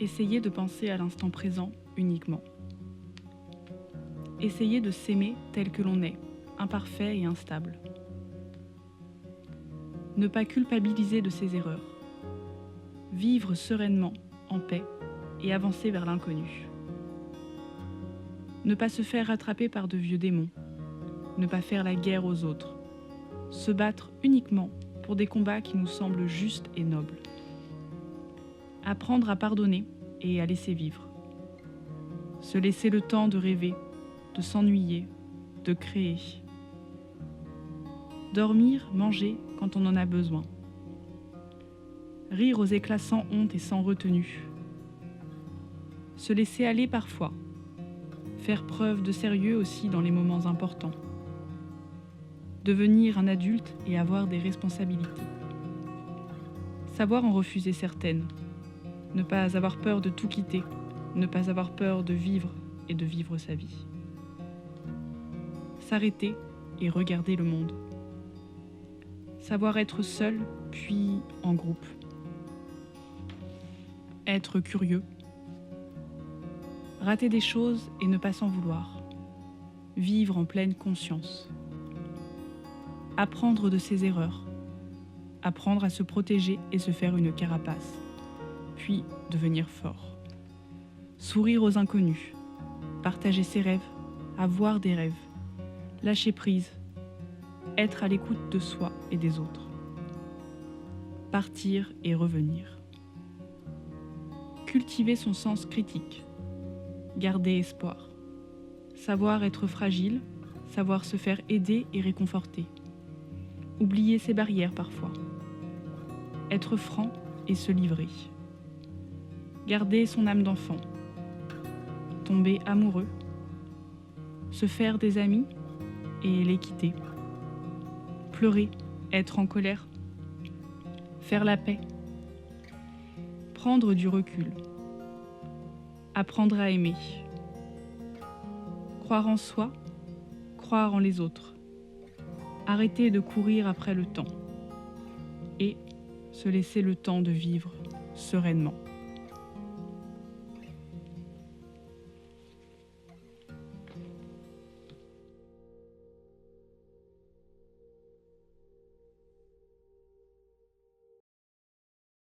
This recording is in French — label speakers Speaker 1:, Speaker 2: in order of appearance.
Speaker 1: Essayez de penser à l'instant présent uniquement. Essayez de s'aimer tel que l'on est, imparfait et instable. Ne pas culpabiliser de ses erreurs. Vivre sereinement, en paix, et avancer vers l'inconnu. Ne pas se faire rattraper par de vieux démons. Ne pas faire la guerre aux autres. Se battre uniquement pour des combats qui nous semblent justes et nobles. Apprendre à pardonner et à laisser vivre. Se laisser le temps de rêver, de s'ennuyer, de créer. Dormir, manger quand on en a besoin. Rire aux éclats sans honte et sans retenue. Se laisser aller parfois. Faire preuve de sérieux aussi dans les moments importants. Devenir un adulte et avoir des responsabilités. Savoir en refuser certaines. Ne pas avoir peur de tout quitter. Ne pas avoir peur de vivre et de vivre sa vie. S'arrêter et regarder le monde. Savoir être seul, puis en groupe. Être curieux. Rater des choses et ne pas s'en vouloir. Vivre en pleine conscience. Apprendre de ses erreurs. Apprendre à se protéger et se faire une carapace. Puis devenir fort. Sourire aux inconnus. Partager ses rêves. Avoir des rêves. Lâcher prise. Être à l'écoute de soi et des autres. Partir et revenir. Cultiver son sens critique. Garder espoir. Savoir être fragile, savoir se faire aider et réconforter. Oublier ses barrières parfois. Être franc et se livrer. Garder son âme d'enfant. Tomber amoureux. Se faire des amis et les quitter. Pleurer, être en colère. Faire la paix. Prendre du recul. Apprendre à aimer. Croire en soi, croire en les autres. Arrêter de courir après le temps. Et se laisser le temps de vivre sereinement.